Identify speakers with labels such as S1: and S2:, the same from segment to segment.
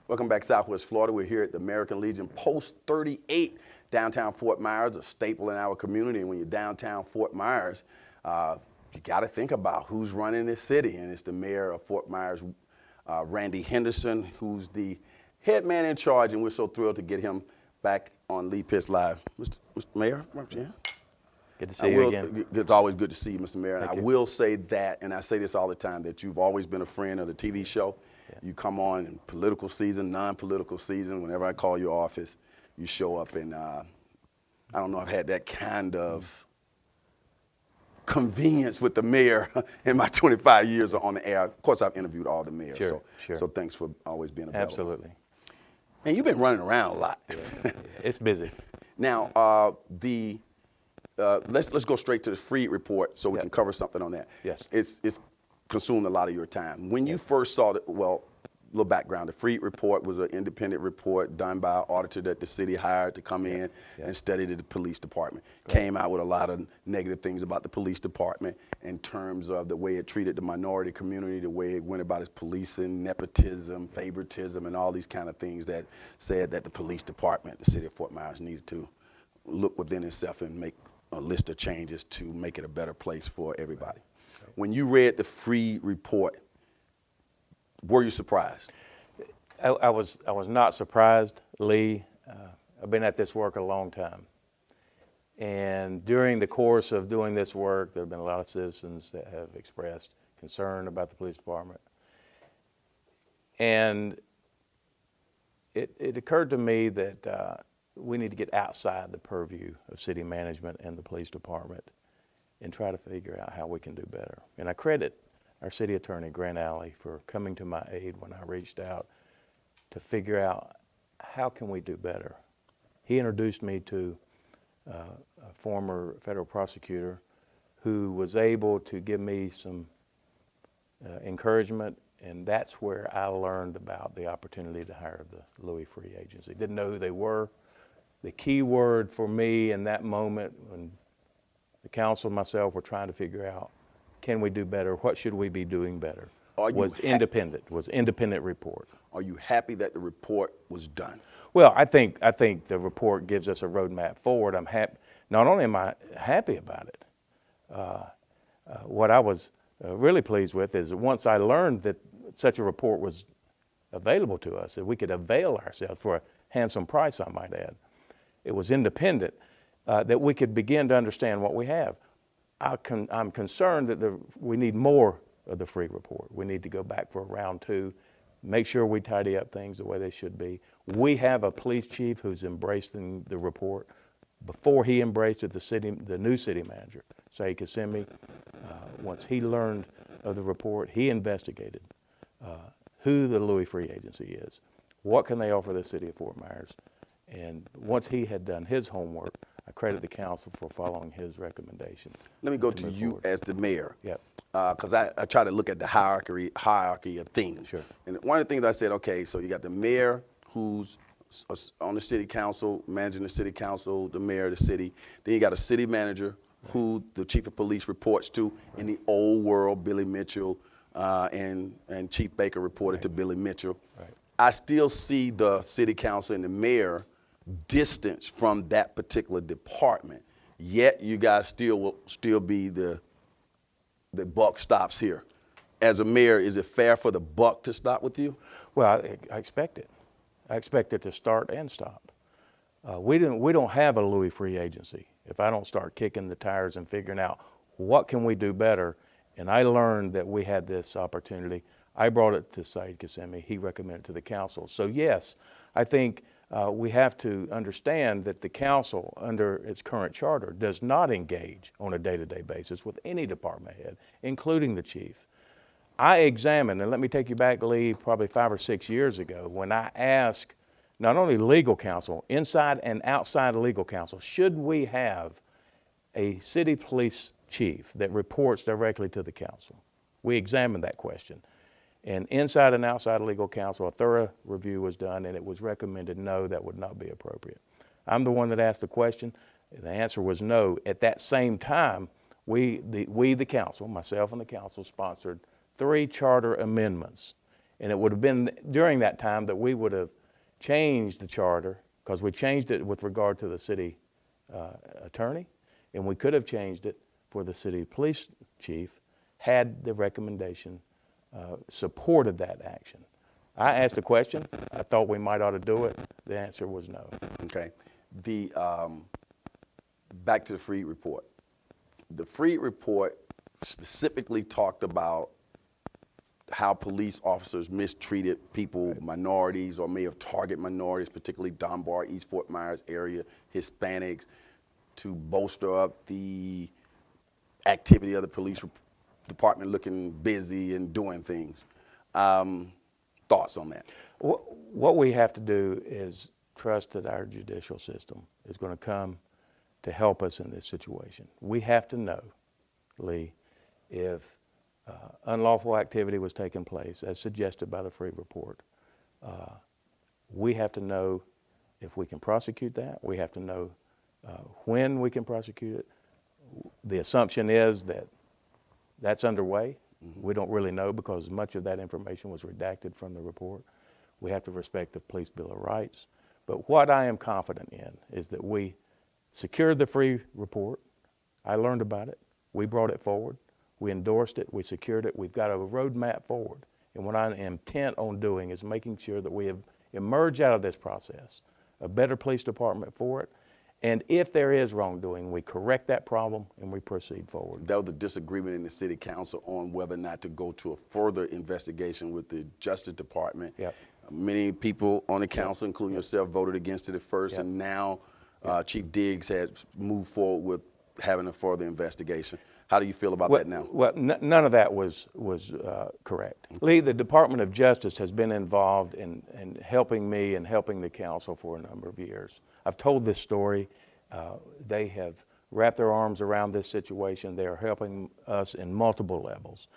S1: Welcome back, Southwest Florida. We're here at the American Legion Post 38, downtown Fort Myers, a staple in our community. And when you're downtown Fort Myers, you got to think about who's running this city. And it's the mayor of Fort Myers, Randy Henderson, who's the head man in charge. And we're so thrilled to get him back on Lead Pitch Live. Mr. Mayor, yeah.
S2: Good to see you again.
S1: It's always good to see you, Mr. Mayor. And
S2: Thank
S1: I
S2: you.
S1: will say that, and I say this all the time, that you've always been a friend of the TV show.
S2: Yeah.
S1: You come on in political season, non-political season. Whenever I call your office, you show up, and I don't know, I've had that kind of convenience with the mayor in my 25 years on the air. Of course, I've interviewed all the mayors, so thanks for always being available.
S2: Absolutely.
S1: And you've been running around a lot.
S2: Yeah, it's busy.
S1: Now, let's go straight to the Freed report so we can cover something on that.
S2: Yes.
S1: It's consumed a lot of your time. When you first saw it, well, a little background, the Freed report was an independent report done by an auditor that the city hired to come in and study the police department. Came out with a lot of negative things about the police department in terms of the way it treated the minority community, the way it went about its policing, nepotism, favoritism, and all these kind of things that said that the police department, the city of Fort Myers, needed to look within itself and make a list of changes to make it a better place for everybody. When you read the Freed report, were you surprised?
S2: I was not surprised, Lee. I've been at this work a long time. And during the course of doing this work, there have been a lot of citizens that have expressed concern about the police department. And it occurred to me that we need to get outside the purview of city management and the police department and try to figure out how we can do better. And I credit our city attorney, Grant Alley, for coming to my aid when I reached out to figure out how can we do better. He introduced me to a former federal prosecutor who was able to give me some encouragement, and that's where I learned about the opportunity to hire the Louis Free Agency. Didn't know who they were. The key word for me in that moment when the council and myself were trying to figure out, can we do better? What should we be doing better? Was independent report.
S1: Are you happy that the report was done?
S2: Well, I think the report gives us a roadmap forward. I'm happy. Not only am I happy about it, what I was really pleased with is once I learned that such a report was available to us, that we could avail ourselves for a handsome price, I might add. It was independent, that we could begin to understand what we have. I'm concerned that we need more of the Freed report. We need to go back for a round two, make sure we tidy up things the way they should be. We have a police chief who's embracing the report. Before he embraced it, the new city manager, Saeed Kasemi, once he learned of the report, he investigated who the Louis Free Agency is, what can they offer the city of Fort Myers, and once he had done his homework, I credit the council for following his recommendation.
S1: Let me go to you
S2: forward.
S1: as the mayor.
S2: Yep.
S1: Because I try to look at the hierarchy of things.
S2: Sure.
S1: And one of the things I said, okay, so you got the mayor who's on the city council, managing the city council, the mayor of the city. Then you got a city manager who the chief of police reports to. In the old world, Billy Mitchell and Chief Baker reported to Billy Mitchell.
S2: Right.
S1: I still see the city council and the mayor distance from that particular department. Yet you guys will still be the buck stops here. As a mayor, is it fair for the buck to stop with you?
S2: Well, I expect it. I expect it to start and stop. We don't have a Louis Free Agency if I don't start kicking the tires and figuring out what can we do better. And I learned that we had this opportunity. I brought it to Saeed Kasemi. He recommended it to the council. So yes, I think we have to understand that the council, under its current charter, does not engage on a day-to-day basis with any department head, including the chief. I examined, and let me take you back, Lee, probably 5 or 6 years ago, when I asked not only legal counsel, inside and outside of legal counsel, should we have a city police chief that reports directly to the council? We examined that question. And inside and outside of legal counsel, a thorough review was done, and it was recommended no, that would not be appropriate. I'm the one that asked the question. The answer was no. At that same time, we the council, myself and the council, sponsored 3 charter amendments And it would have been during that time that we would have changed the charter, because we changed it with regard to the city attorney, and we could have changed it for the city police chief had the recommendation supported that action. I asked a question. I thought we might ought to do it. The answer was no.
S1: Okay. The back to the Freed report. The Freed report specifically talked about how police officers mistreated people, right, minorities, or may have targeted minorities, particularly Dunbar, East Fort Myers area, Hispanics, to bolster up the activity of the police department looking busy and doing things. Thoughts on that?
S2: What we have to do is trust that our judicial system is going to come to help us in this situation. We have to know, Lee, if unlawful activity was taking place, as suggested by the Freed report. We have to know if we can prosecute that. We have to know when we can prosecute it. The assumption is that that's underway. We don't really know because much of that information was redacted from the report. We have to respect the Police Bill of Rights. But what I am confident in is that we secured the Freed report. I learned about it. We brought it forward. We endorsed it. We secured it. We've got a roadmap forward. And what I am intent on doing is making sure that we have emerged out of this process a better police department for it. And if there is wrongdoing, we correct that problem and we proceed forward.
S1: That was the disagreement in the city council on whether or not to go to a further investigation with the Justice Department.
S2: Yep.
S1: Many people on the council, including yourself, voted against it at first,
S2: Yep.
S1: and now Chief Diggs has moved forward with having a further investigation. How do you feel about that now?
S2: Well, none of that was correct. Lee, the Department of Justice has been involved in helping me and helping the council for a number of years. I've told this story. They have wrapped their arms around this situation. They are helping us in multiple levels.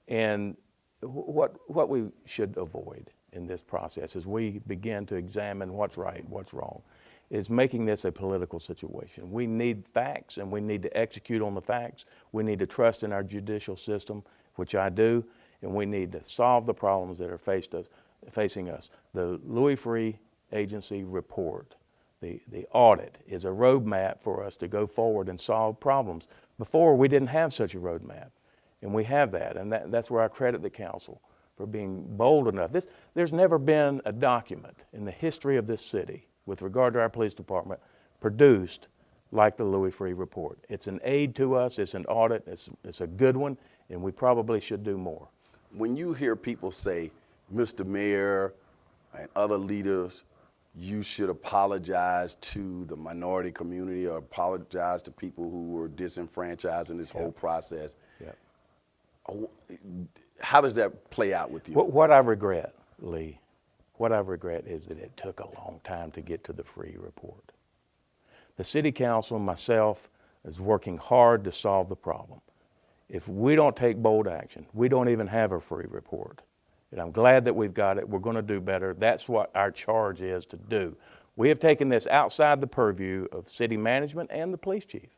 S2: And what we should avoid in this process as we begin to examine what's right, what's wrong, is making this a political situation. We need facts and we need to execute on the facts. We need to trust in our judicial system, which I do, and we need to solve the problems that are facing us. The Louis Free Agency report, the audit, is a roadmap for us to go forward and solve problems. Before, we didn't have such a roadmap, and we have that, and that's where I credit the council for being bold enough. There's never been a document in the history of this city with regard to our police department produced like the Louis Free report. It's an aid to us, it's an audit, it's a good one, and we probably should do more.
S1: When you hear people say, Mr. Mayor and other leaders, you should apologize to the minority community or apologize to people who were disenfranchised in this whole process, how does that play out with you?
S2: What I regret, Lee, what I regret is that it took a long time to get to the Free report. The city council and myself is working hard to solve the problem. If we don't take bold action, we don't even have a Free report. And I'm glad that we've got it. We're going to do better. That's what our charge is to do. We have taken this outside the purview of city management and the police chief.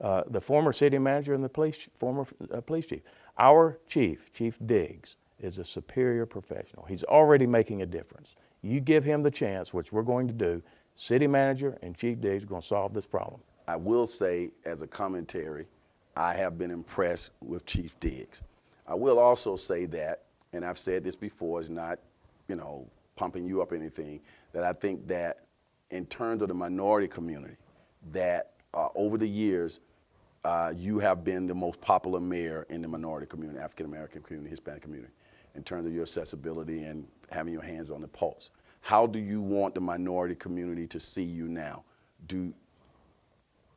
S2: The former city manager and the former police chief. Our chief, Chief Diggs, is a superior professional. He's already making a difference. You give him the chance, which we're going to do, city manager and Chief Diggs are going to solve this problem.
S1: I will say, as a commentary, I have been impressed with Chief Diggs. I will also say that, and I've said this before, it's not, pumping you up or anything, that I think that in terms of the minority community, that over the years, you have been the most popular mayor in the minority community, African-American community, Hispanic community, in terms of your accessibility and having your hands on the pulse. How do you want the minority community to see you now?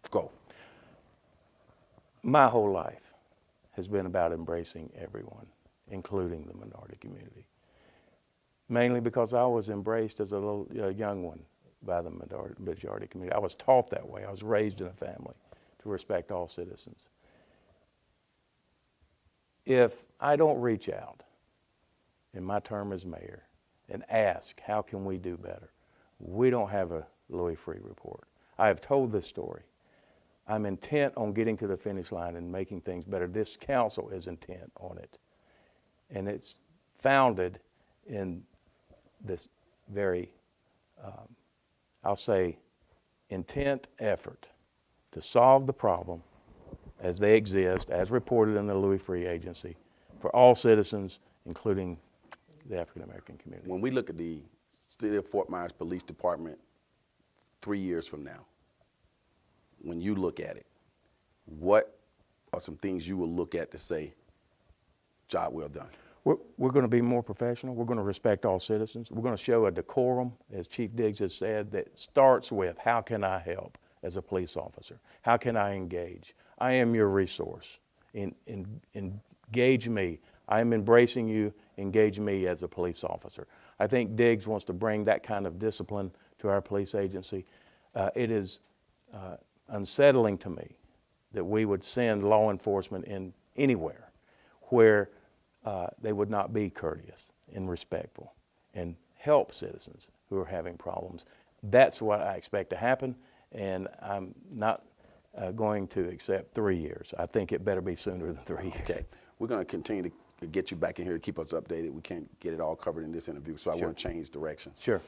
S1: Go.
S2: My whole life has been about embracing everyone, including the minority community. Mainly because I was embraced as a young one by the majority community. I was taught that way. I was raised in a family to respect all citizens. If I don't reach out in my term as mayor and ask, how can we do better? We don't have a Louis Free report. I have told this story. I'm intent on getting to the finish line and making things better. This council is intent on it. And it's founded in this very, I'll say, intent effort to solve the problem as they exist, as reported in the Louis Free Agency, for all citizens, including the African American community.
S1: When we look at the City of Fort Myers Police Department 3 years from now, when you look at it, what are some things you will look at to say, job well done?
S2: We're going to be more professional. We're going to respect all citizens. We're going to show a decorum, as Chief Diggs has said, that starts with, how can I help as a police officer? How can I engage? I am your resource. Engage me. I am embracing you. Engage me as a police officer. I think Diggs wants to bring that kind of discipline to our police agency. It is unsettling to me that we would send law enforcement in anywhere where they would not be courteous and respectful and help citizens who are having problems. That's what I expect to happen, and I'm not going to accept 3 years. I think it better be sooner than 3 years.
S1: Okay, we're going to continue to get you back in here to keep us updated. We can't get it all covered in this interview, so I want to change directions.
S2: Sure.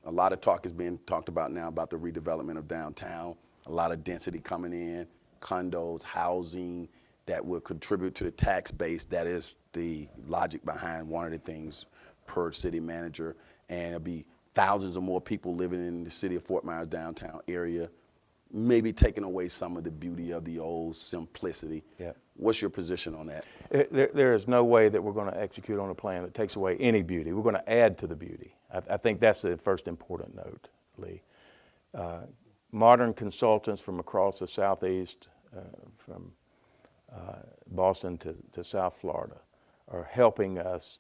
S1: A lot of talk is being talked about now about the redevelopment of downtown, a lot of density coming in, condos, housing that will contribute to the tax base. That is the logic behind one of the things per city manager, and it'll be thousands of more people living in the City of Fort Myers downtown area, maybe taking away some of the beauty of the old simplicity.
S2: Yeah.
S1: What's your position on that?
S2: There is no way that we're going to execute on a plan that takes away any beauty. We're going to add to the beauty. I think that's the first important note, Lee. Modern consultants from across the Southeast, from Boston to South Florida, are helping us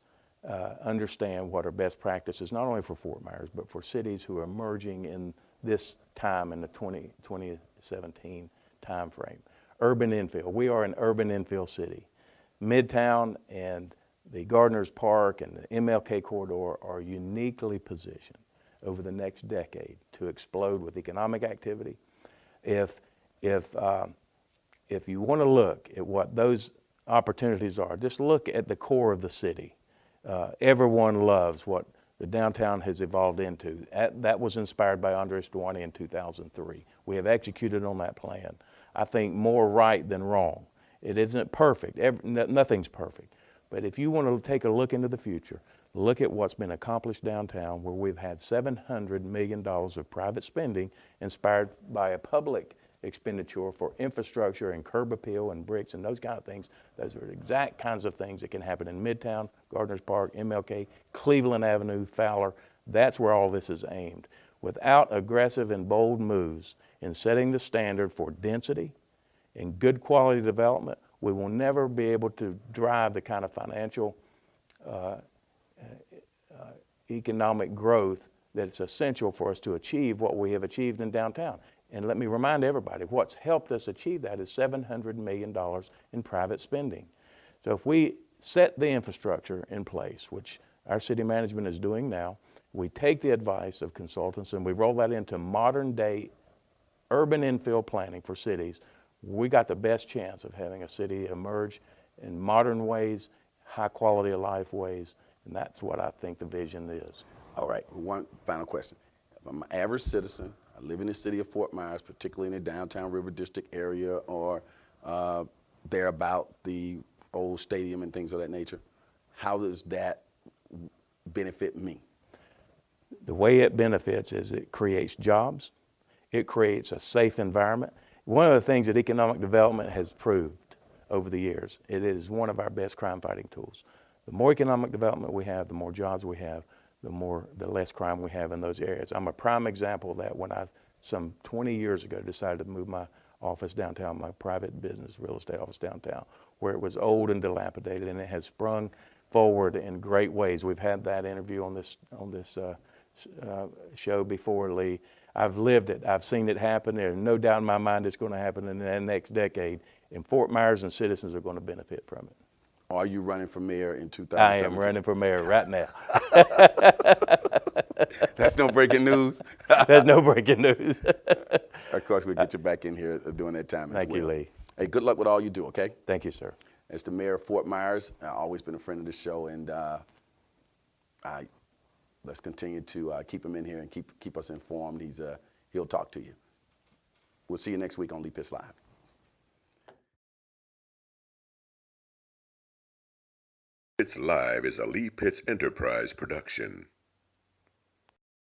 S2: understand what are best practices, not only for Fort Myers, but for cities who are emerging in this time, in the 2017 time frame. Urban infill. We are an urban infill city. Midtown and the Gardner's Park and the MLK corridor are uniquely positioned over the next decade to explode with economic activity. If you want to look at what those opportunities are, just look at the core of the city. Everyone loves what the downtown has evolved into. That was inspired by Andres Duarte in 2003. We have executed on that plan. I think more right than wrong. It isn't perfect. Nothing's perfect. But if you want to take a look into the future, look at what's been accomplished downtown, where we've had $700 million of private spending inspired by a public expenditure for infrastructure and curb appeal and bricks and those kind of things. Those are the exact kinds of things that can happen in Midtown, Gardner's Park, MLK, Cleveland Avenue, Fowler. That's where all this is aimed. Without aggressive and bold moves in setting the standard for density and good quality development, we will never be able to drive the kind of financial economic growth that's essential for us to achieve what we have achieved in downtown. And let me remind everybody, what's helped us achieve that is $700 million in private spending. So if we set the infrastructure in place, which our city management is doing now, we take the advice of consultants and we roll that into modern day urban infill planning for cities, we got the best chance of having a city emerge in modern ways, high quality of life ways, and that's what I think the vision is.
S1: All right, one final question. If I'm an average citizen, I live in the City of Fort Myers, particularly in the downtown River District area or there about the old stadium and things of that nature, how does that benefit me?
S2: The way it benefits is it creates jobs, it creates a safe environment. One of the things that economic development has proved over the years, it is one of our best crime fighting tools. The more economic development we have, the more jobs we have, the less crime we have in those areas. I'm a prime example of that when I, some 20 years ago, decided to move my office downtown, my private business real estate office downtown, where it was old and dilapidated, and it has sprung forward in great ways. We've had that interview on this show before, Lee. I've lived it. I've seen it happen. There's no doubt in my mind it's going to happen in the next decade, and Fort Myers and citizens are going to benefit from it.
S1: Are you running for mayor in 2017?
S2: I am running for mayor right now.
S1: That's no breaking news.
S2: There's no breaking news.
S1: Of course, we'll get you back in here during that time as well.
S2: Thank you, Lee.
S1: Hey, good luck with all you do, okay?
S2: Thank you, sir.
S1: As the mayor of Fort Myers, I've always been a friend of the show, and Let's continue to keep him in here and keep us informed. He'll talk to you. We'll see you next week on Lee Pitts Live.
S3: Pitts Live is a Lee Pitts Enterprise production.